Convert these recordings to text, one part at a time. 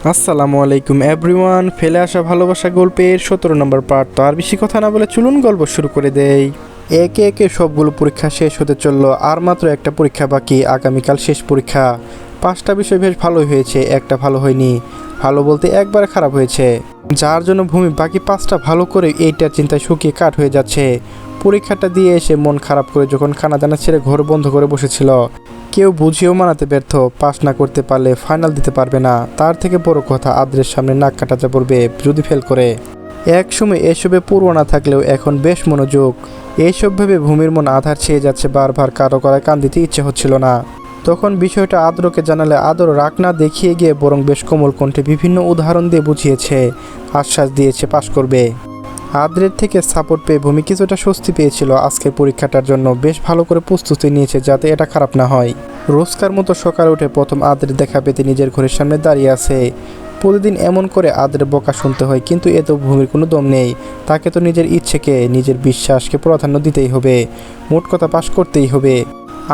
আসসালামু আলাইকুম এভরিওয়ান। ফেলে আসা ভালোবাসা গল্পের 17 নম্বর পার্ট। তো আর বেশি কথা না বলে চলুন গল্প শুরু করে দেই। একে একে সবগুলো পরীক্ষা শেষ হতে চললো, আর মাত্র একটা পরীক্ষা বাকি, আগামীকাল শেষ পরীক্ষা। 5টা বিষয় বেশ ভালোই হয়েছে, একটা ভালো হয়নি। ভালো বলতে একবার খারাপ হয়েছে, যার জন্য ভূমি বাকি 5টা ভালো করে এইটার চিন্তায় শুকিয়ে কাঠ হয়ে যাচ্ছে। পরীক্ষাটা দিয়ে এসে মন খারাপ করে যখন খানাদানা ছেড়ে ঘর বন্ধ করে বসেছিল, কেউ বুঝিয়েও মানাতে ব্যর্থ। পাস না করতে পারলে ফাইনাল দিতে পারবে না, তার থেকে বড় কথা আদ্রের সামনে নাক কাটাতে পড়বে যদি ফেল করে। এক সময় এসবে পূর্ব না থাকলেও এখন বেশ মনোযোগ। এইসব ভেবে ভূমির মন আধার ছেয়ে যাচ্ছে, বারবার কারো করায় কান দিতে ইচ্ছে হচ্ছিল না। তখন বিষয়টা আদ্রকে জানালে আদর রাগ না দেখিয়ে গিয়ে বরং বেশ কোমল কণ্ঠে বিভিন্ন উদাহরণ দিয়ে বুঝিয়েছে, আশ্বাস দিয়েছে পাস করবে। আদ্রের থেকে সাপোর্ট পেয়ে ভূমি কিছুটা স্বস্তি পেয়েছিল। আজকের পরীক্ষাটার জন্য বেশ ভালো করে প্রস্তুতি নিয়েছে যাতে এটা খারাপ না হয়। রোজকার মতো সকালে উঠে প্রথম আদ্রের দেখা পেতে নিজের ঘরের সামনে দাঁড়িয়ে আছে। প্রতিদিন এমন করে আদ্রের বকা শুনতে হয়, কিন্তু এ তো ভূমির কোনো দম নেই। তাকে তো নিজের ইচ্ছেকে, নিজের বিশ্বাসকে প্রাধান্য দিতেই হবে, মোট কথা পাস করতেই হবে।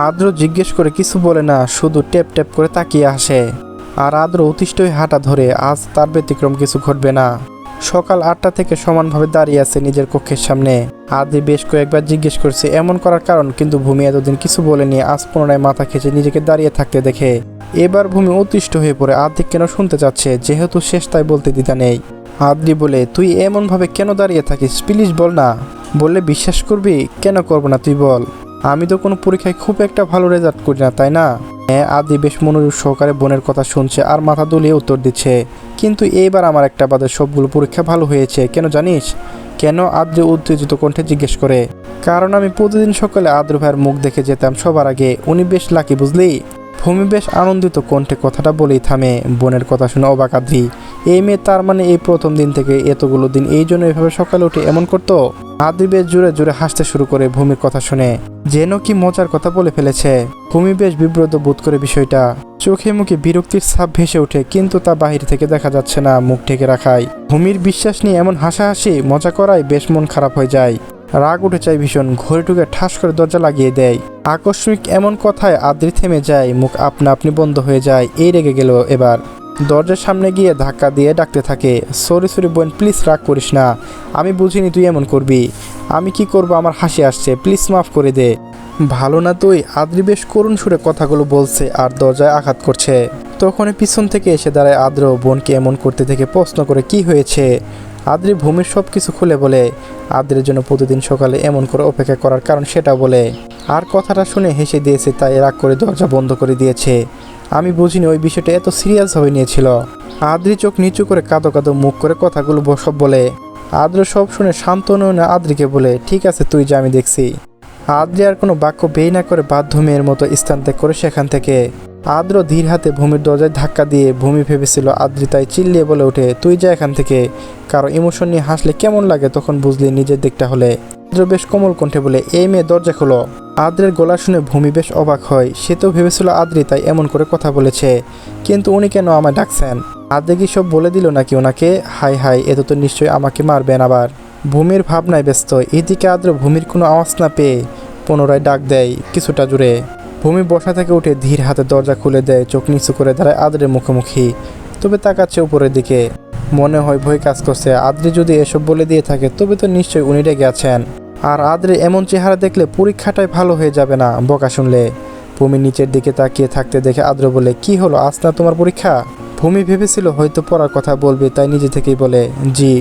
আদ্র জিজ্ঞেস করে কিছু বলে না, শুধু ট্যাপ ট্যাপ করে তাকিয়ে আসে। আর আদ্র অতিষ্ঠ হয়ে হাঁটা ধরে, আজ তার ব্যতিক্রম কিছু ঘটবে না। সকাল 8টা থেকে সমানভাবে দাঁড়িয়ে আছে নিজের কক্ষের সামনে। আদ্রি বেশ কয়েকবার জিজ্ঞেস করছে এমন করার কারণ, কিন্তু ভূমি এতদিন কিছু বলেনি। আজ পুনরায় মাথা খেঁচে নিজেকে দাঁড়িয়ে থাকতে দেখে এবার ভূমি অতিষ্ঠ হয়ে পড়ে। আদ্রি কেন শুনতে চাচ্ছে, যেহেতু শেষ তাই বলতে দ্বিধা নেই। আদ্রি বলে, তুই এমনভাবে কেন দাঁড়িয়ে থাকিস, প্লিজ বল না। বললে বিশ্বাস করবি? কেন করবো না তুই বল। আমি তো কোনো পরীক্ষায় খুব একটা ভালো রেজাল্ট করি না, তাই না? হ্যাঁ। আদ্রি বেশ মনোযোগ সহকারে বোনের কথা শুনছে আর মাথা দুলিয়ে উত্তর দিচ্ছে, কিন্তু এইবার আমার একটা বাদে সবগুলো পরীক্ষা ভালো হয়েছে। কেন জানিস? কেন? আদ্রি উত্তেজিত কণ্ঠে জিজ্ঞেস করে। কারণ আমি প্রতিদিন সকালে আদ্র ভাইয়ের মুখ দেখে যেতাম সবার আগে, উনি বেশ লাকি বুঝলি। ভূমি বেশ আনন্দিত কণ্ঠে কথাটা বলেই থামে। বোনের কথা শুনে অবাক আদ্রি। এই মেয়ে তার মানে এই প্রথম দিন থেকে এতগুলো দিন এই জন্য এভাবে সকালে উঠে এমন করতো? আদ্রি বেশ জোরে জোরে হাসতে শুরু করে ভূমির কথা শুনে, যেন কি মজার কথা বলে ফেলেছে। ভূমি বেশ বিব্রত বোধ করে বিষয়টা, চোখে মুখে বিরক্তির ছাপ ভেসে ওঠে, কিন্তু তা বাহির থেকে দেখা যাচ্ছে না, মুখ ঢেকে রাখায়। ভূমির বিশ্বাস নিয়ে এমন হাসাহাসি মজা করায় বেশ মন খারাপ হয়ে যায়। রাগ উঠে যায় ভীষণ, ঘরে ঢুকে ঠাস করে দরজা লাগিয়ে দেয়। আকস্মিক এমন কথায় আদ্রি থেমে যায়, মুখ আপনা আপনি বন্ধ হয়ে যায়। এই রেগে গেল এবার। দরজার সামনে গিয়ে ধাক্কা দিয়ে ডাকতে থাকে, সরি সরি বোন, প্লিজ রাগ করিস না, আমি বুঝিনি তুই এমন করবি। আমি কি করব, আমার হাসি আসছে, প্লিজ মাফ করে দে। ভালো না তুই? আদ্রি বেশ করুণ সুরে কথাগুলো বলছে আর দরজায় আঘাত করছে। তখনই পিছন থেকে এসে দাঁড়ায় আদ্র, বোনকে এমন করতে থেকে প্রশ্ন করে কি হয়েছে। আদ্রি ভূমির সব কিছু খুলে বলে। আদ্রের জন্য প্রতিদিন সকালে এমন করে অপেক্ষা করার কারণ সেটা বলে। আর কথাটা শুনে হেসে দিয়েছে, তাই রাগ করে দরজা বন্ধ করে দিয়েছে। আমি বুঝিনি ওই বিষয়টা এত সিরিয়াসভাবে নিয়েছিল। আদ্রি চোখ নিচু করে কাঁদো কাঁদো মুখ করে কথাগুলো সব বলে। আদ্র সব শুনে শান্ত নয়, আদ্রিকে বলে, ঠিক আছে তুই যা, আমি দেখছি। আদ্রি আর কোনো বাক্য বেই না করে বাধ্য মেয়ের মতো স্থান ত্যাগ করে সেখান থেকে। আদ্র ধীর হাতে ভূমির দরজায় ধাক্কা দিয়ে, ভূমি ভেবেছিল আদ্রি তাই চিল্লিয়ে বলে ওঠে, তুই যা এখান থেকে। কারো ইমোশন নিয়ে হাসলে কেমন লাগে তখন বুঝলি নিজের দিকটা হলে। আদ্র বেশ কোমল কণ্ঠে বলে, এই মেয়ে দরজা খোলো। আদ্রের গলা শুনে ভূমি বেশ অবাক হয়। সে তো ভেবেছিল আদ্রি তাই এমন করে কথা বলেছে, কিন্তু উনি কেন আমায় ডাকছেন? আদ্রি কি সব বলে দিল নাকি ওনাকে? হাই হাই, এত তো নিশ্চয়ই আমাকে মারবেন আবার। ভূমির ভাবনায় ব্যস্ত। এদিকে আদ্র ভূমির কোনো আওয়াজ না পেয়ে পুনরায় ডাক দেয় কিছুটা জুড়ে। ভূমি বসা থেকে উঠে ধীর হাতে দরজা খুলে দেয়, চোখ নিচু করে দাঁড়ায় আদ্রের মুখোমুখি, তবে তাকাচ্ছে উপরের দিকে। মনে হয় ভয় কাজ করছে। আদ্রি যদি এসব বলে দিয়ে থাকে তবে তো নিশ্চয়ই উনি রেগে আছেন। আর আদ্রে এমন চেহারা দেখলে পরীক্ষাটাই ভালো হয়ে যাবে না বকা শুনলে। ভূমি নিচের দিকে তাকিয়ে থাকতে দেখে আদ্র বলে, কি হলো, আজ না তোমার পরীক্ষা? ভূমি ভেবেছিল হয়তো পড়ার কথা বলবে, তাই নিজে থেকেই বলে, জি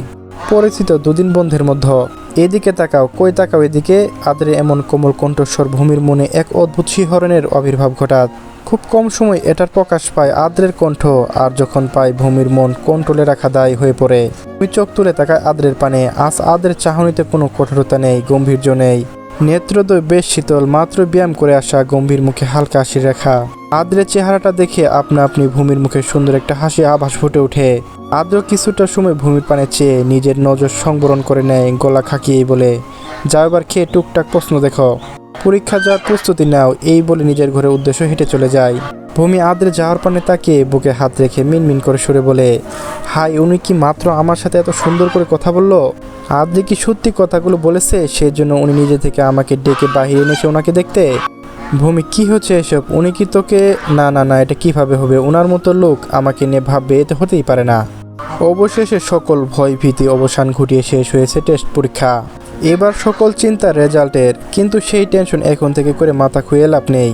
পরিচিত, দুদিন বন্ধের মধ্যে। এদিকে তাকাও। কই তাকাও এদিকে। আদ্রে এমন কোমল কণ্ঠস্বর ভূমির মনে এক অদ্ভুত শিহরণের আবির্ভাব ঘটাত। খুব কম সময় এটার প্রকাশ পায় আদ্রের কণ্ঠ, আর যখন পায় ভূমির মন কন্ট্রোলে রাখা দায় হয়ে পড়ে। ভূমি চোখ তুলে তাকায় আদ্রের পানে। আজ আদ্রের চাহনিতে কোনো কঠোরতা নেই, গম্ভীর্য নেই। নেত্রদ্বয় বেশ শীতল, মাত্র ব্যায়াম করে আসা, গম্ভীর মুখে হালকা হাসি রেখা। আদ্রের চেহারাটা দেখে আপনা আপনি ভূমির মুখে সুন্দর একটা হাসি আভাস ফুটে ওঠে। আদ্র কিছুটা সময় ভূমির পানে চেয়ে নিজের নজর সংবরণ করে নেয়, গলা খাকিয়েই বলে, যাও এবার খেয়ে টুকটাক প্রশ্ন দেখো, পরীক্ষা যাওয়ার প্রস্তুতি নাও। এই বলে নিজের ঘরের উদ্দেশ্য হেঁটে চলে যায়। ভূমি আদ্রে যাওয়ার পানে তাকিয়ে বুকে হাত রেখে মিনমিন করে সুরে বলে, হাই, উনি কি মাত্র আমার সাথে এত সুন্দর করে কথা বললো? আদ্রি কি সত্যি কথাগুলো বলেছে? সেজন্য উনি নিজে থেকে আমাকে ডেকে বাহিরে এনেছে ওনাকে দেখতে? ভূমি কি হচ্ছে এসব? উনি কি তোকে? না না না, এটা কিভাবে হবে? ওনার মতো লোক আমাকে নিয়ে ভাববে, এতে হতেই পারে না। অবশেষে সকল ভয় ভীতি অবসান ঘটিয়ে শেষ হয়েছে টেস্ট পরীক্ষা। এবার সকল চিন্তা রেজাল্টের, কিন্তু সেই টেনশন এখন থেকে করে মাথা খুঁয়ে লাভ নেই।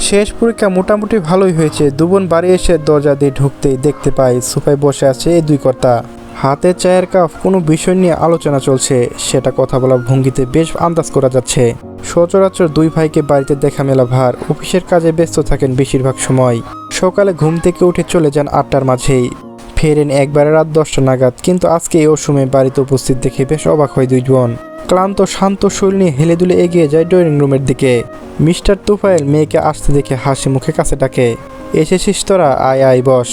শেষ পরীক্ষা মোটামুটি ভালোই হয়েছে। দুবন বাড়ি এসে দরজা দিয়ে ঢুকতেই দেখতে পাই সোফায় বসে আছে এই দুই কর্তা। হাতে চায়ের কাপ, কোনো বিষয় নিয়ে আলোচনা চলছে, সেটা কথা বলার ভঙ্গিতে বেশ আন্দাজ করা যাচ্ছে। সচরাচর দুই ভাইকে বাড়িতে দেখা মেলা ভার, অফিসের কাজে ব্যস্ত থাকেন বেশিরভাগ সময়। সকালে ঘুম থেকে উঠে চলে যান 8টার মাঝেই, ফেরেন একবারে রাত 10টা নাগাদ। কিন্তু আজকে এই অসময়ে বাড়িতে উপস্থিত দেখে বেশ অবাক হয় দুইজন। ক্লান্ত শান্ত শরীর নিয়ে হেলে দুলে এগিয়ে যায় ড্রয়িং রুমের দিকে। মিস্টার তুফাইল মেয়েকে আসতে দেখে হাসি মুখে কাছে ডাকে, এসেছিস তোরা, আয় আয় বস।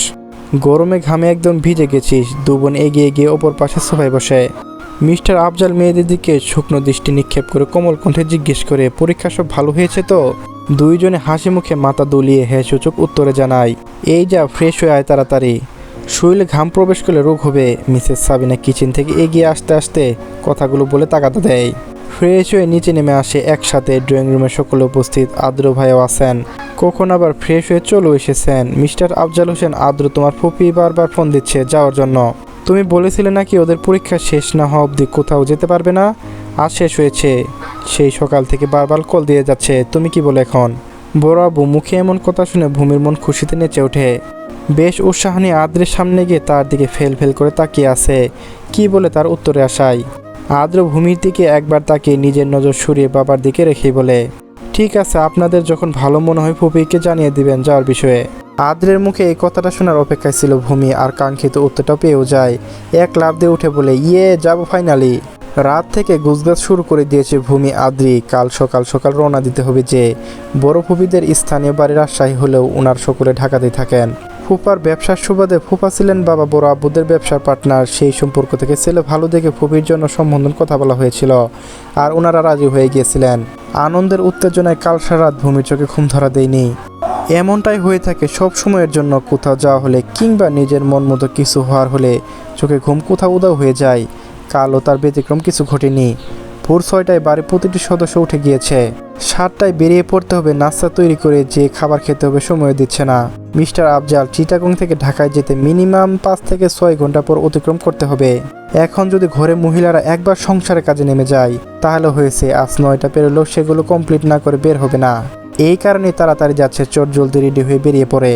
গরমে ঘামে একদম ভিজে গেছিস। দুবোন এগিয়ে গিয়ে ওপর পাশে সোফায় বসে। মিস্টার আফজাল মেয়েদের দিকে শুকনো দৃষ্টি নিক্ষেপ করে কোমল কণ্ঠে জিজ্ঞেস করে, পরীক্ষা সব ভালো হয়েছে তো? দুইজনে হাসি মুখে মাথা দুলিয়ে হ্যাঁ সূচক উত্তরে জানায়। এই যা, ফ্রেশ হয়ে আয় তাড়াতাড়ি, শরীরে ঘাম প্রবেশ করলে রোগ হবে। মিসেস সাবিনা কিচেন থেকে এগিয়ে আসতে আসতে কথাগুলো বলে তাগাদা দেয়। ফ্রেশ হয়ে নিচে নেমে আসে একসাথে। ড্রয়িং রুমে সকলে উপস্থিত, আদ্র ভাইও আছেন। কখন আবার ফ্রেশ হয়ে চলে এসেছেন। মিস্টার আফজাল হোসেন, আদ্র তোমার ফুপি বারবার ফোন দিচ্ছে যাওয়ার জন্য। তুমি বলেছিলে নাকি ওদের পরীক্ষা শেষ না হওয়া অবধি কোথাও যেতে পারবে না। আজ শেষ হয়েছে, সেই সকাল থেকে বারবার কল দিয়ে যাচ্ছে। তুমি কি বলে এখন? বড় আবু মুখে এমন কথা শুনে ভূমির মন খুশিতে নেচে ওঠে। বেশ উৎসাহ নিয়ে আদ্রের সামনে গিয়ে তার দিকে ফেল ফেল করে তাকিয়ে আছে, কি বলে তার উত্তরে আসায়। আদ্র ভূমির দিকে একবার তাকিয়ে নিজের নজর সরিয়ে বাবার দিকে রেখেই বলে, ঠিক আছে, আপনাদের যখন ভালো মনে হয় ফুপিকে জানিয়ে দিবেন যাওয়ার বিষয়ে। আদ্রের মুখে এই কথাটা শোনার অপেক্ষায় ছিল ভূমি, আর কাঙ্ক্ষিত উত্তরটা পেয়েও যায়। এক লাফ দিয়ে উঠে বলে, ইয়ে, যাবো ফাইনালি। রাত থেকে গুজগাছ শুরু করে দিয়েছে ভূমি আদ্রি। কাল সকাল সকাল রওনা দিতে হবে যে। বড় ফুপিদের স্থানীয় বাড়ি রাজশাহী হলেও ওনার সকলে ঢাকাতেই থাকেন। ফুপার ব্যবসার সুবাদে ফুপা ছিলেন বাবা বড় আব্বুদের ব্যবসার পার্টনার। সেই সম্পর্ক থেকে ছেলে ভালো দেখে ফুপির জন্য সম্বোধন কথা বলা হয়েছিল, আর ওনারা রাজি হয়ে গিয়েছিলেন। আনন্দের উত্তেজনায় কাল সারা রাত ভূমির চোখে ঘুম ধরা দেয়নি। এমনটাই হয়ে থাকে সব সময়ের জন্য। কোথাও যাওয়া হলে কিংবা নিজের মন মতো কিছু হওয়ার হলে চোখে ঘুম কোথাও উদাও হয়ে যায়। কালও তার ব্যতিক্রম কিছু ঘটেনি। ভোর 6টায় বাড়ির প্রতিটি সদস্য উঠে গিয়েছে। 7টায় বেরিয়ে পড়তে হবে, নাস্তা তৈরি করে যে খাবার খেতে হবে সময় দিচ্ছে না। মিস্টার আফজাল চিটাগং থেকে ঢাকায় যেতে মিনিমাম 5 থেকে 6 ঘন্টা পর অতিক্রম করতে হবে। এখন যদি ঘরে মহিলারা একবার সংসারের কাজে নেমে যায় তাহলে হয়েছে, আজ 9টা পেরোলেও সেগুলো কমপ্লিট না করে বের হবে না। এই কারণে তাড়াতাড়ি যাচ্ছে, চট জলদি রেডি হয়ে বেরিয়ে পড়ে।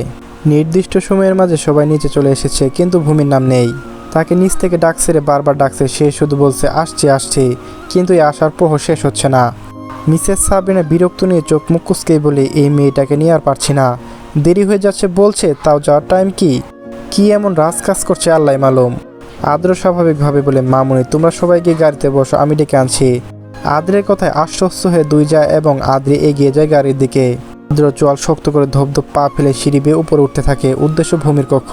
নির্দিষ্ট সময়ের মাঝে সবাই নিচে চলে এসেছে, কিন্তু ভূমির নাম নেই। তাকে নিচ থেকে ডাক ছেড়ে বারবার ডাকছে, সে শুধু বলছে আসছি আসছি, কিন্তু এই আসার প্রহর শেষ হচ্ছে না। মিসেস সাবিনা বিরক্ত নিয়ে চোখ মুখ কুঁচকেই বলে, এই মেয়েটাকে নিয়ে আর পারছি না, দেরি হয়ে যাচ্ছে বলছে, তাও যাওয়ার টাইম কি এমন রাজকাজ করছে আল্লাহ মালুম। আদ্র স্বাভাবিকভাবে বলে, মামুনি তোমরা সবাই গিয়ে গাড়িতে বসো, আমি ডেকে আনছি। আদ্রের কথায় আশ্বস্ত হয়ে দুই যায় এবং আদ্রে এগিয়ে যায় গাড়ির দিকে। আদ্র চোয়াল শক্ত করে ধপধপ পা ফেলে সিঁড়ি বেয়ে উপরে উঠতে থাকে। উদ্দেশ্য ভূমির কক্ষ।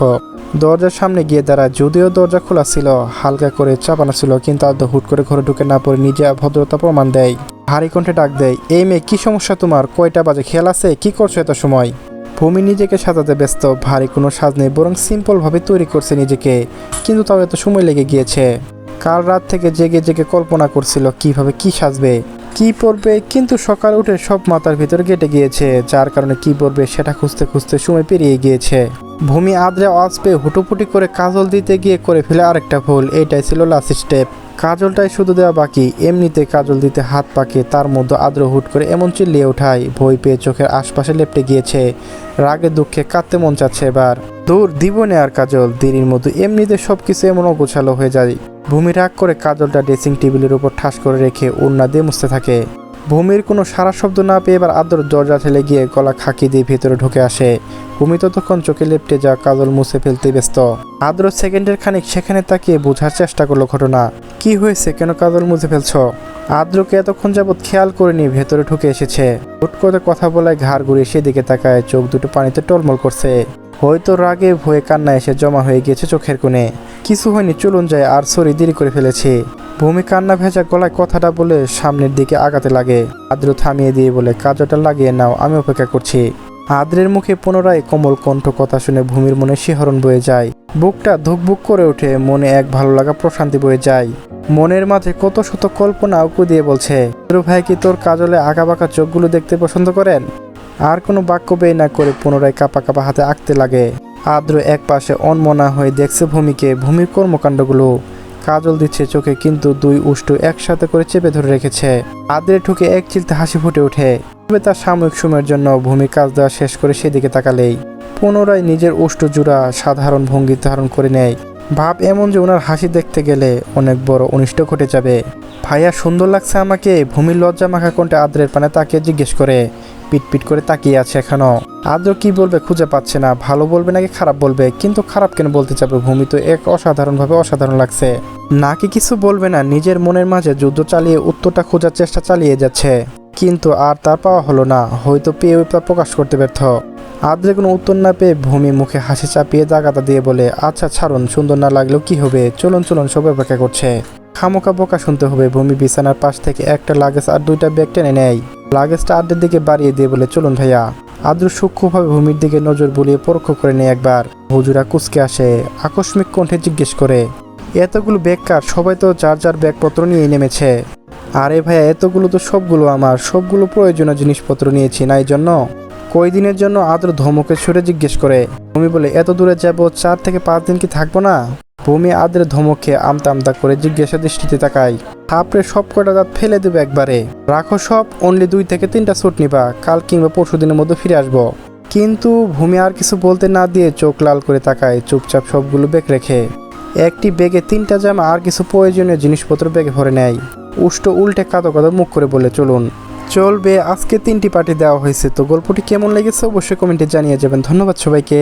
দরজার সামনে গিয়ে দাঁড়ায়। যদিও দরজা খোলা ছিল, হালকা করে চাপানো ছিল, কিন্তু আদ্র হুট করে ঘরে ঢুকে না পড়ে নিজে ভদ্রতা প্রমাণ দেয়। ভারী কণ্ঠে ডাক দেয়, এই মেয়ে, কি সমস্যা তোমার? কয়টা বাজে খেয়াল আছে? কি করছো এত সময়? ভূমি নিজেকে সাজাতে ব্যস্ত। ভারী কোনো সাজ নেই, বরং সিম্পলভাবে তৈরি করছে নিজেকে, কিন্তু তাও এত সময় লেগে গিয়েছে। কাল রাত থেকে জেগে জেগে কল্পনা করছিল কিভাবে কি সাজবে, কি পরবে, কিন্তু সকাল উঠে সব মাথার ভিতরে গেটে গিয়েছে, যার কারণে কি পরবে সেটা খুঁজতে খুঁজতে সময় পেরিয়ে গিয়েছে। ভূমি আদ্রে আওয়াজ পেয়ে হুটোপুটি করে কাজল দিতে গিয়ে করে ফেলে আরেকটা ভুল। এইটাই ছিল লাস্ট স্টেপ। কাজলটাই শুধু দেওয়া বাকি। এমনিতে কাজল দিতে হাত পাকে, তার মধ্যে আদ্র হুট করে এমন চিল্লিয়ে ওঠায়, ভয় পেয়ে চোখের আশপাশে লেপটে গিয়েছে। রাগে দুঃখে কাঁদতে মন চাচ্ছে এবার। দূর দিব না আর কাজল, দেরির মতো এমনিতে সবকিছু এমন অগোছালো হয়ে যায়। ভূমি রাগ করে কাজলটা ড্রেসিং টেবিলের উপর ঠাস করে রেখে ওড়না দিয়ে মুছতে থাকে। ভূমির কোনো সারা শব্দ না পেয়ে এবার আদ্র দরজা ঠেলে গিয়ে গলা খাকি দিয়ে ভেতরে ঢুকে আসে। ভূমি ততক্ষণ চোখে লেপটে যা কাজল মুছে ফেলতে ব্যস্ত। আদ্র সেকেন্ডের খানিক সেখানে তাকিয়ে বোঝার চেষ্টা করলো ঘটনা কি হয়েছে, কেন কাজল মুছে ফেলছ। আদ্রকে এতক্ষণ যাবৎ খেয়াল করেনি ভেতরে ঢুকে এসেছে। হুট করে কথা বলায় ঘাড় ঘুরিয়ে সেদিকে তাকায়, চোখ দুটো পানিতে টলমল করছে। হয়তো রাগে ভয়ে কান্না এসে জমা হয়ে গিয়েছে চোখের কোণে। কিছু হয়নি, চলুন যায়, আর সরি দেরি করে ফেলেছি। ভূমি কান্না ভেজা গলায় কথাটা বলে সামনের দিকে আগাতে লাগে। আদ্র থামিয়ে দিয়ে বলে, কাজটা লাগিয়ে নাও, আমি অপেক্ষা করছি। আদ্রের মুখে পুনরায় কোমল কণ্ঠ কথা শুনে ভূমির মনে শিহরণ বয়ে যায়। বুকটা ধুকবুক করে ওঠে, মনে এক ভালো লাগা প্রশান্তি বয়ে যায়। মনের মাঝে কত শত কল্পনা উঁকু দিয়ে বলছে, ভাই কি তোর কাজলে আঁকাবাঁকা চোখগুলো দেখতে পছন্দ করেন? আর কোনো বাক্য ব্যয় না করে পুনরায় কাপা কাপা হাতে আঁকতে লাগে। আদ্র এক পাশে অনমনা হয়ে দেখছে ভূমিকে, ভূমির কর্মকাণ্ডগুলো। কাজল দিচ্ছে চোখে, কিন্তু দুই উষ্টু একসাথে করে চেপে ধরে রেখেছে। আদ্রে ঠুকে এক চিলতে হাসি ফুটে ওঠে। তবে তার সাময়িক সময়ের জন্য ভূমি কাজ দেওয়া শেষ করে সেদিকে তাকালেই পুনরায় নিজের উষ্টু জোড়া সাধারণ ভঙ্গি ধারণ করে নেয়। ভাব এমন যে ওনার হাসি দেখতে গেলে অনেক বড় অনিষ্ট ঘটে যাবে। ভাইয়া সুন্দর লাগছে আমাকে, ভূমির লজ্জা মাখা কণ্ঠে আদ্রের পানে তাকিয়ে জিজ্ঞেস করে। পিটপিট করে তাকিয়ে আছে এখনো। আদ্র কি বলবে খুঁজে পাচ্ছে না, ভালো বলবে নাকি খারাপ বলবে, কিন্তু খারাপ কেন বলতে চাবে, ভূমি তো এক অসাধারণভাবে অসাধারণ লাগছে। নাকি কিছু বলবে না, নিজের মনের মাঝে যুদ্ধ চালিয়ে উত্তরটা খোঁজার চেষ্টা চালিয়ে যাচ্ছে, কিন্তু আর তার পাওয়া হলো না, হয়তো পেয়ে তা প্রকাশ করতে ব্যর্থ। আদ্রে কোনো উত্তর না পেয়ে ভূমি মুখে হাসি চাপিয়ে দাগাতা দিয়ে বলে, আচ্ছা ছাড়ুন, সুন্দর না লাগলেও কি হবে, চলুন চলুন, সব অপেক্ষা করছে। খামোকা বোকা শুনতে হবে। ভূমি বিছানার পাশ থেকে একটা লাগেজ আর দুইটা ব্যাগ টেনে নেয়। লাগেজটা আদ্রের দিকে বাড়িয়ে দিয়ে বলে, চলুন ভাইয়া। আদ্র সূক্ষ্মভাবে ভূমির দিকে নজর বুলিয়ে পরোক্ষ করে নেয় একবার। হুজুরা কুচকে আসে, আকস্মিক কণ্ঠে জিজ্ঞেস করে, এতগুলো ব্যাগ কার? সবাই তো যার যার ব্যাগপত্র নিয়ে নেমেছে। আরে ভাইয়া, এতগুলো তো সবগুলো আমার, সবগুলো প্রয়োজনীয় জিনিসপত্র নিয়েছি না, এই জন্য। কয়দিনের জন্য? আদ্র ধমকে ছুড়ে জিজ্ঞেস করে। ভূমি বলে, এত দূরে যাব, 4 থেকে 5 দিন কি থাকবো না? ভূমি আদ্রের ধমকে আমতা আমতা করে জিজ্ঞাসা দৃষ্টিতে তাকায়। থাপড়ে সব কটা দাঁত ফেলে দেবে একবারে। রাখো সব, অনলি 2 থেকে 3টা স্যুট নিবা, কাল কিংবা পরশু দিনের মধ্যে ফিরে আসবো। কিন্তু ভূমি আর কিছু বলতে না দিয়ে চোখ লাল করে তাকায়, চুপচাপ সবগুলো ব্যাগ রেখে একটি ব্যাগে 3টা জামা আর কিছু প্রয়োজনীয় জিনিসপত্র ব্যাগে ভরে নেয়। উষ্ট উল্টে কাঁদো কাঁদো মুখ করে বলে, চলুন। চলবে, আজকে 3টি পার্টি দেওয়া হয়েছে। তো গল্পটি কেমন লেগেছে অবশ্যই কমেন্টে জানিয়ে যাবেন। ধন্যবাদ সবাইকে।